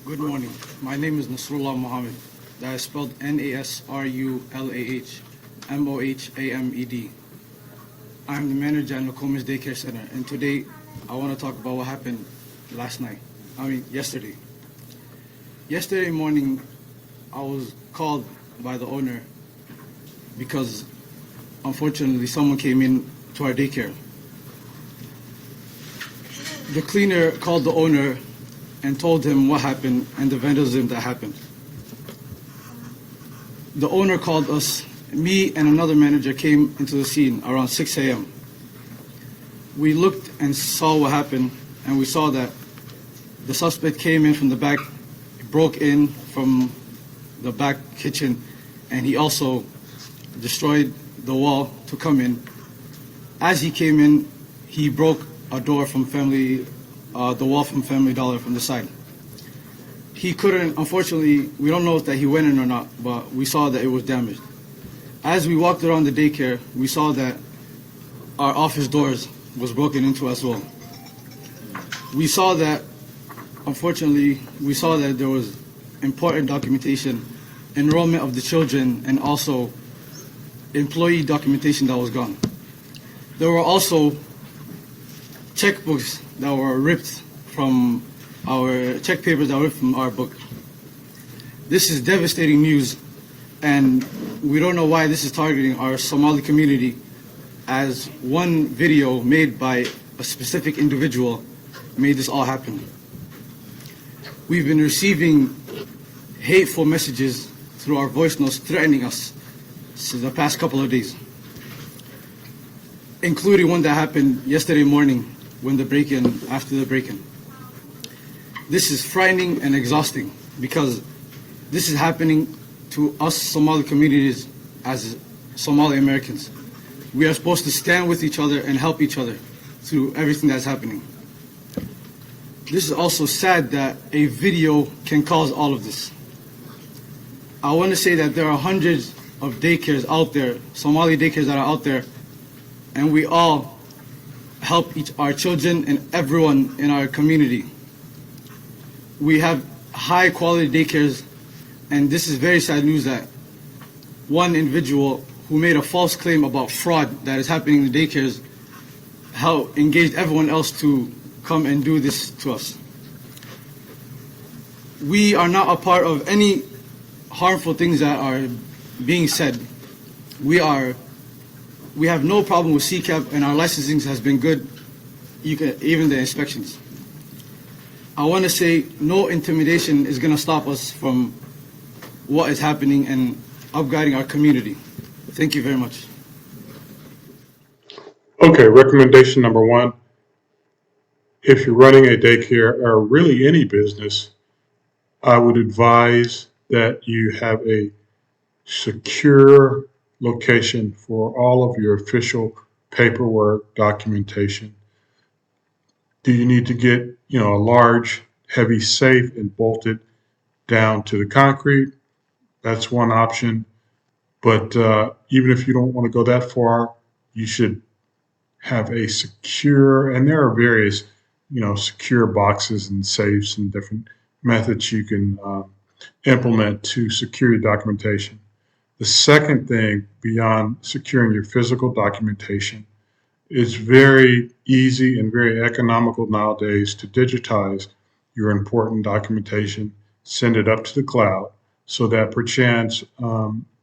Good morning. My name is Nasrullah Mohammed. That is spelled Nasrullah I'm the manager at Nokomis Daycare Center, and today I want to talk about what happened yesterday. Yesterday morning, I was called by the owner because unfortunately someone came in to our daycare. The cleaner called the owner and told him what happened and the vandalism that happened. The owner called us. Me and another manager came into the scene around 6 a.m. We looked and saw what happened, and we saw that the suspect came in from the back, broke in from the back kitchen, and he also destroyed the wall to come in. As he came in, he broke a door from the wall from Family Dollar from the side. He couldn't, unfortunately, we don't know if that he went in or not, but we saw that it was damaged. As we walked around the daycare, we saw that our office doors was broken into as well. We saw that, unfortunately, there was important documentation, enrollment of the children, and also employee documentation that was gone. There were also checkbooks that were ripped from check papers that were ripped from our book. This is devastating news, and we don't know why this is targeting our Somali community, as one video made by a specific individual made this all happen. We've been receiving hateful messages through our voice notes threatening us since the past couple of days, including one that happened yesterday morning after the break-in. This is frightening and exhausting because this is happening to us Somali communities as Somali Americans. We are supposed to stand with each other and help each other through everything that's happening. This is also sad that a video can cause all of this. I want to say that there are hundreds of daycares out there, Somali daycares that are out there, and we all help our children and everyone in our community. We have high quality daycares, and this is very sad news that one individual who made a false claim about fraud that is happening in the daycares engaged everyone else to come and do this to us. We are not a part of any harmful things that are being said. We have no problem with CCAP, and our licensing has been good, even the inspections. I want to say no intimidation is going to stop us from what is happening and upguiding our community. Thank you very much. Okay, recommendation number one, if you're running a daycare or really any business, I would advise that you have a secure location for all of your official paperwork documentation. Do you need to get, a large, heavy safe and bolt it down to the concrete? That's one option. But even if you don't want to go that far, you should have a secure, and there are various, secure boxes and safes and different methods you can implement to secure your documentation. The second thing, beyond securing your physical documentation, it's very easy and very economical nowadays to digitize your important documentation, send it up to the cloud, so that perchance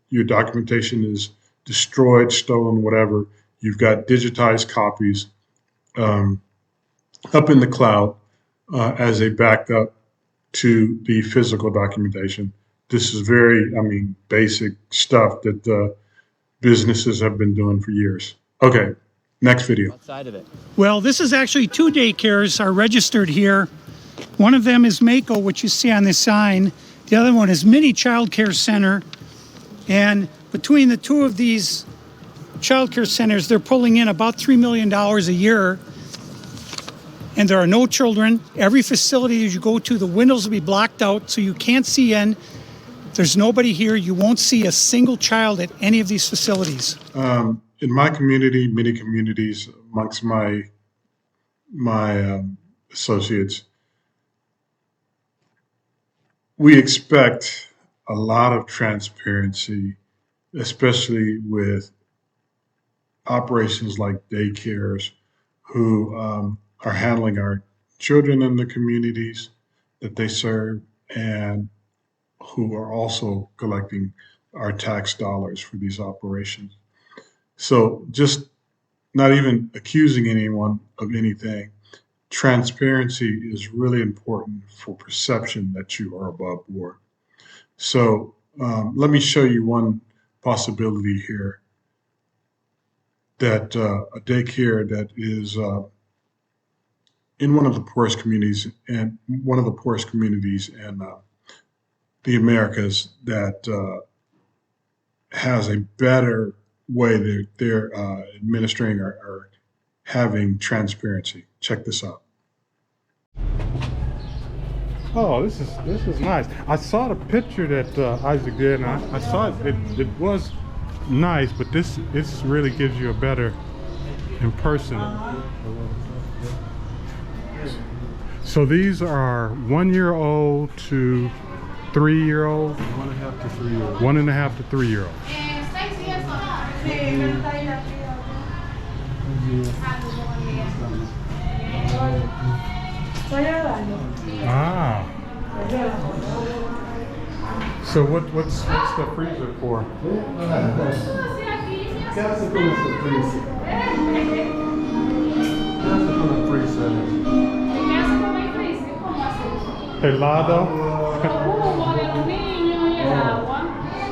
your documentation is destroyed, stolen, whatever. You've got digitized copies up in the cloud as a backup to the physical documentation. This is very, basic stuff that businesses have been doing for years. Okay. Next video. Outside of it. Well, this is actually two daycares are registered here. One of them is Mako, which you see on this sign. The other one is Mini Childcare Center. And between the two of these childcare centers, they're pulling in about $3 million a year. And there are no children. Every facility as you go to, the windows will be blocked out so you can't see in. There's nobody here. You won't see a single child at any of these facilities. In my community, many communities amongst my associates, we expect a lot of transparency, especially with operations like daycares who are handling our children in the communities that they serve and who are also collecting our tax dollars for these operations. So just not even accusing anyone of anything, transparency is really important for perception that you are above board. So let me show you one possibility here that a daycare that is in one of the poorest communities and one of the poorest communities in the Americas that has a better way they're administering or having transparency. Check this out. Oh, this is nice. I saw the picture that Isaac did, and I saw it was nice, but this really gives you a better in person. So these are 1 year old to 3 year old? 1.5 to 3 year old. 1.5 to 3 year old. Ah. So what's the freezer for? Helado?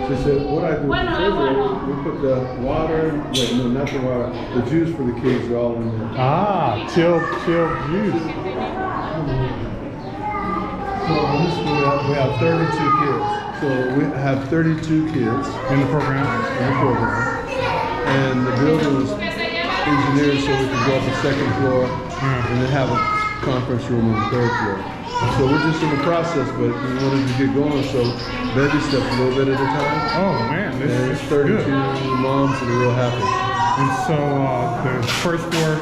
She said, what I do with the refrigerator, we put the water, wait, no, not the water, the juice for the kids are all in there. Ah, chilled juice. So in this school, we have 32 kids. So we have 32 kids In the program? in the program. And the building was engineered so we could go up the second floor and then have a conference room on the third floor. So we're just in the process, but we wanted to get going, so baby steps a little bit at a time. Oh man, this And is it's 32 good. moms that are real happy. And so the first floor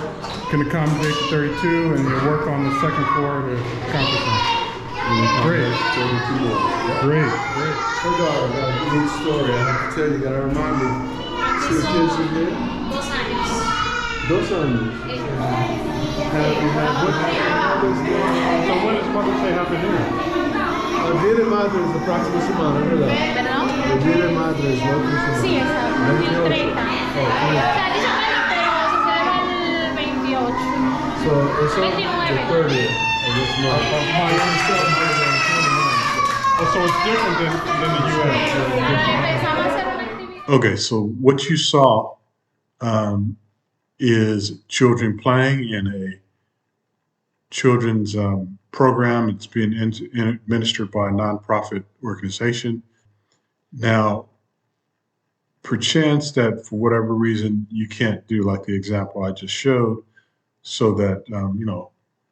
can accommodate the 32, and you work on the second floor to conference room. Great. 32 more. Yeah. Great. Hey, daughter, I got a neat story. I have to tell you, you gotta remind me. See the kids in here? 2 años. Have you had what Mother's Day? So when does Mother's Day happen here? El Día de Madre es la próxima semana, ¿verdad? ¿Perdón? El Día de Madre es la otra semana. Sí, exacto. 28. El 30. Oh, O sea, 30. dice 20, pero se celebra el 28. So it's on 29. the 30th of this month. Oh, so it's different than the U.S. Empezamos a hacer una actividad. Okay, so what you saw is children playing in a children's program. It's being administered by a nonprofit organization. Now, perchance that for whatever reason you can't do like the example I just showed, so that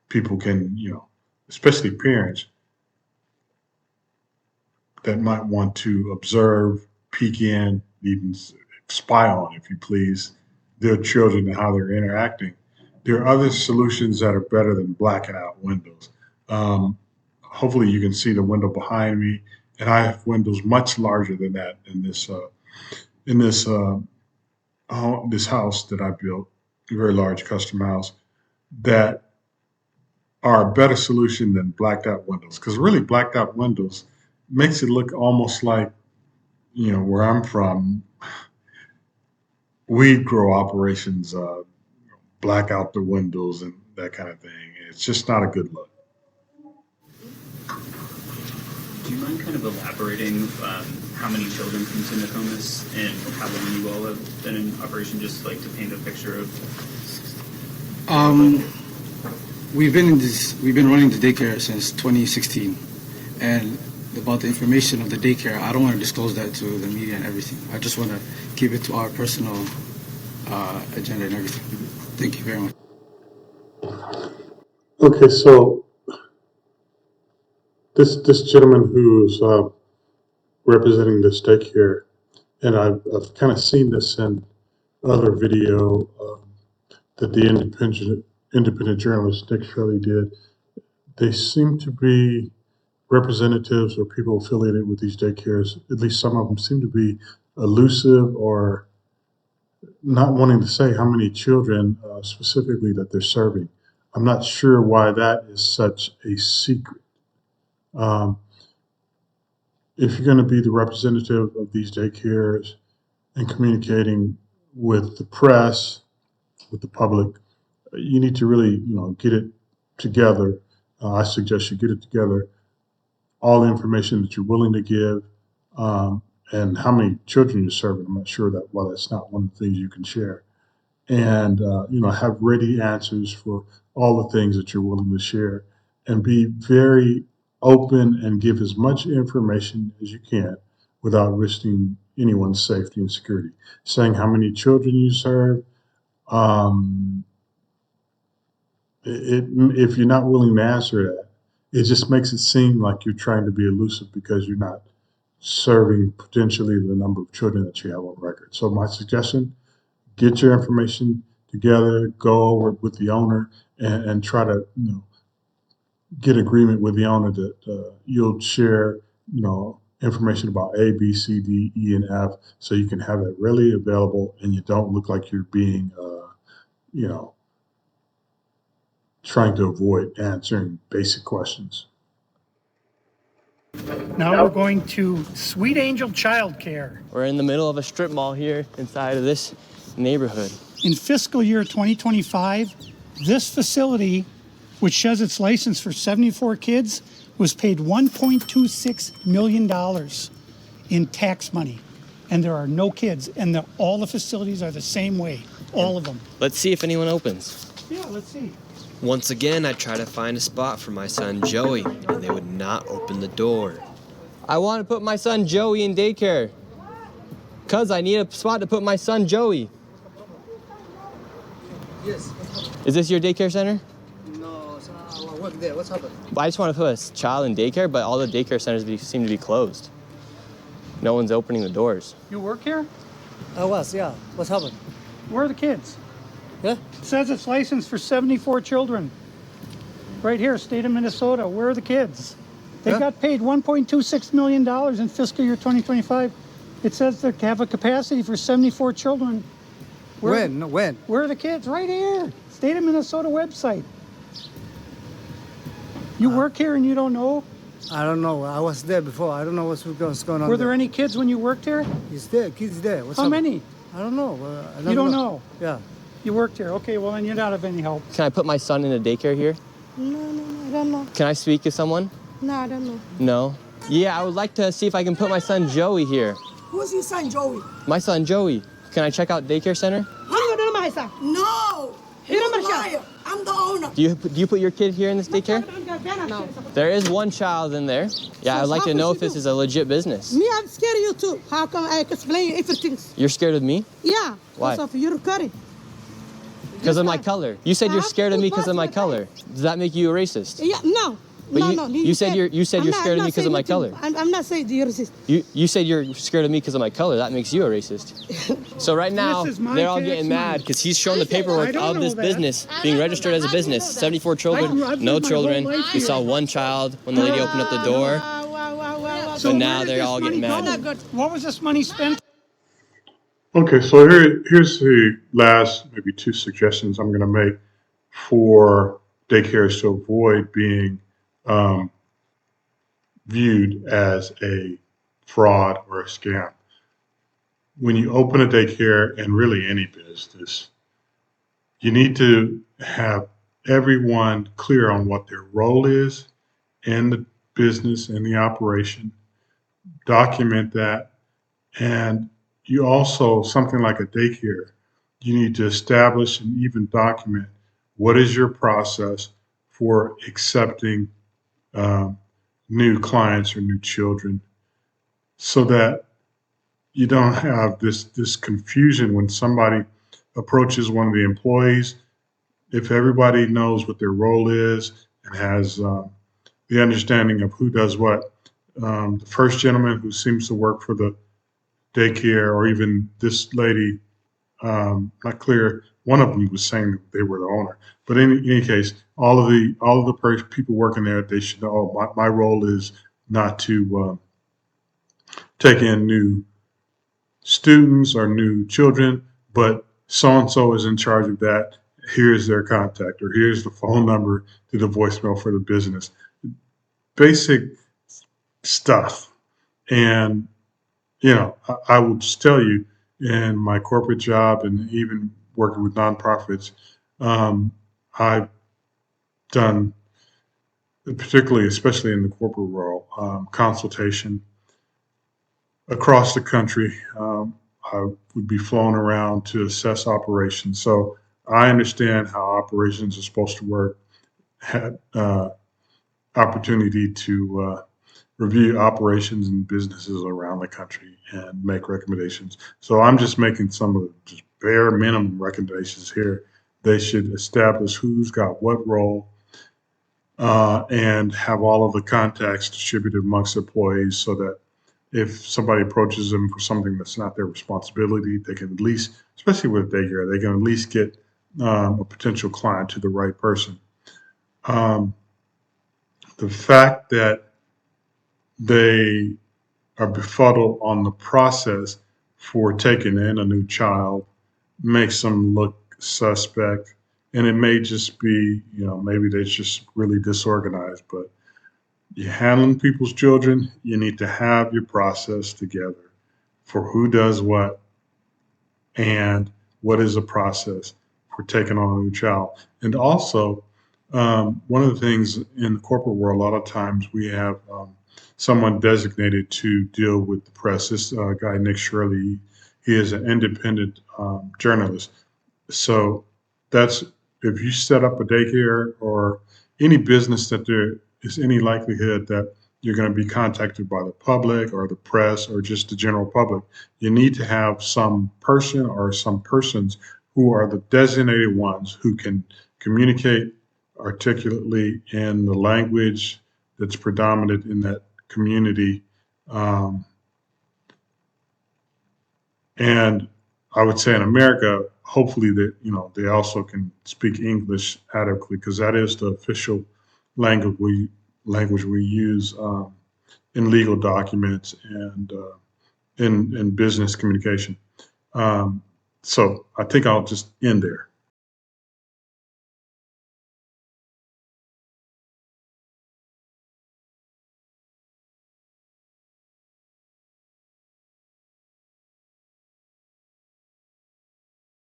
people can, especially parents that might want to observe, peek in, even spy on, if you please, their children and how they're interacting. There are other solutions that are better than blacking out windows. Hopefully you can see the window behind me, and I have windows much larger than that in this this house that I built, a very large custom house, that are a better solution than blacked out windows. Because really, blacked out windows makes it look almost like, where I'm from, weed grow operations black out the windows and that kind of thing. It's just not a good look. Do you mind kind of elaborating how many children consume Nokomis and how long you all have been in operation, just like to paint a picture of? We've been running the daycare since 2016, and about the information of the daycare, I don't want to disclose that to the media and everything. I just want to keep it to our personal agenda and everything. Thank you very much. Okay, so this gentleman who's representing this daycare, and I've kind of seen this in other video that the independent journalist Nick Shirley did. They seem to be representatives or people affiliated with these daycares, at least some of them, seem to be elusive or not wanting to say how many children specifically that they're serving. I'm not sure why that is such a secret. Um, if you're going to be the representative of these daycares and communicating with the press, with the public, you need to really, get it together. I suggest you get it together, all the information that you're willing to give, and how many children you're serving. I'm not sure that, well, that's not one of the things you can share. And, have ready answers for all the things that you're willing to share, and be very open and give as much information as you can without risking anyone's safety and security. Saying how many children you serve, um, if you're not willing to answer that, it just makes it seem like you're trying to be elusive because you're not serving potentially the number of children that you have on record. So my suggestion, get your information together, go over it with the owner, and try to, get agreement with the owner that you'll share, information about A, B, C, D, E, and F, so you can have it readily available and you don't look like you're being, trying to avoid answering basic questions. Now we're going to Sweet Angel Childcare. We're in the middle of a strip mall here inside of this neighborhood. In fiscal year 2025, this facility, which has its license for 74 kids, was paid $1.26 million in tax money. And there are no kids, and all the facilities are the same way, all of them. Let's see if anyone opens. Yeah, let's see. Once again, I tried to find a spot for my son Joey, and they would not open the door. I want to put my son Joey in daycare. Cuz I need a spot to put my son Joey. Yes. Is this your daycare center? No, I work there. What's happened? I just want to put a child in daycare, but all the daycare centers seem to be closed. No one's opening the doors. You work here? I was, yeah. What's happened? Where are the kids? Yeah? It says it's licensed for 74 children. Right here, state of Minnesota. Where are the kids? They got paid $1.26 million in fiscal year 2025. It says they have a capacity for 74 children. When? Where are the kids? Right here. State of Minnesota website. You work here and you don't know? I don't know. I was there before. I don't know what's going on. Were there any kids when you worked here? He's there. Kids there. What's How happened? many? I don't know. You don't know? Yeah. You worked here. Okay, well then you're not of any help. Can I put my son in a daycare here? No, I don't know. Can I speak to someone? No, I don't know. No? Yeah, I would like to see if I can put my son Joey here. Who's your son, Joey? My son Joey. Can I check out daycare center? No! You're a liar. I'm the owner. Do you put your kid here in this daycare? No. There is one child in there. Yeah, I'd like to know if this is a legit business. Me, I'm scared of you too. How come I explain you everything? You're scared of me? Yeah. Why? Because of your curry. Because of my color. You said you're scared of me because of my color. Does that make you a racist? Yeah, no. But no. you said you're scared of me because of my color. I'm not saying you're racist. You said you're scared of me because of my color. That makes you a racist. So right now, This is my they're all tax getting money. mad because he's showing the I paperwork don't of know this that. business being registered as a business. 74 children, I've no lived my children. whole life We here. saw one child when the lady opened up the door. So now where did they're this all money getting mad. go? What was this money spent? Okay, so here's the last maybe two suggestions I'm going to make for daycares to avoid being viewed as a fraud or a scam. When you open a daycare, and really any business, you need to have everyone clear on what their role is in the business and the operation, document that, and you also, something like a daycare, you need to establish and even document what is your process for accepting new clients or new children, so that you don't have this confusion when somebody approaches one of the employees. If everybody knows what their role is and has the understanding of who does what, the first gentleman who seems to work for the daycare, or even this lady, not clear, one of them was saying that they were the owner. But in any case, people working there, they should know my role is not to take in new students or new children, but so-and-so is in charge of that. Here's their contact, or here's the phone number to the voicemail for the business. Basic stuff. And, I will just tell you, in my corporate job and even working with nonprofits, I've done, particularly, especially in the corporate world, consultation across the country. I would be flown around to assess operations. So I understand how operations are supposed to work. Had opportunity to review operations and businesses around the country and make recommendations. So I'm just making some of the just bare minimum recommendations here. They should establish who's got what role, and have all of the contacts distributed amongst employees so that if somebody approaches them for something that's not their responsibility, they can at least, especially with daycare, they can at least get a potential client to the right person. The fact that they are befuddled on the process for taking in a new child makes them look suspect. And it may just be, maybe they're just really disorganized, but you're handling people's children, you need to have your process together for who does what and what is a process for taking on a new child. And also, one of the things in the corporate world, a lot of times we have someone designated to deal with the press. This guy, Nick Shirley, he is an independent journalist. So that's, if you set up a daycare or any business that there is any likelihood that you're going to be contacted by the public or the press or just the general public, you need to have some person or some persons who are the designated ones who can communicate articulately in the language that's predominant in that community. And I would say in America, hopefully that, they also can speak English adequately, because that is the official language we use in legal documents and in business communication. So I think I'll just end there.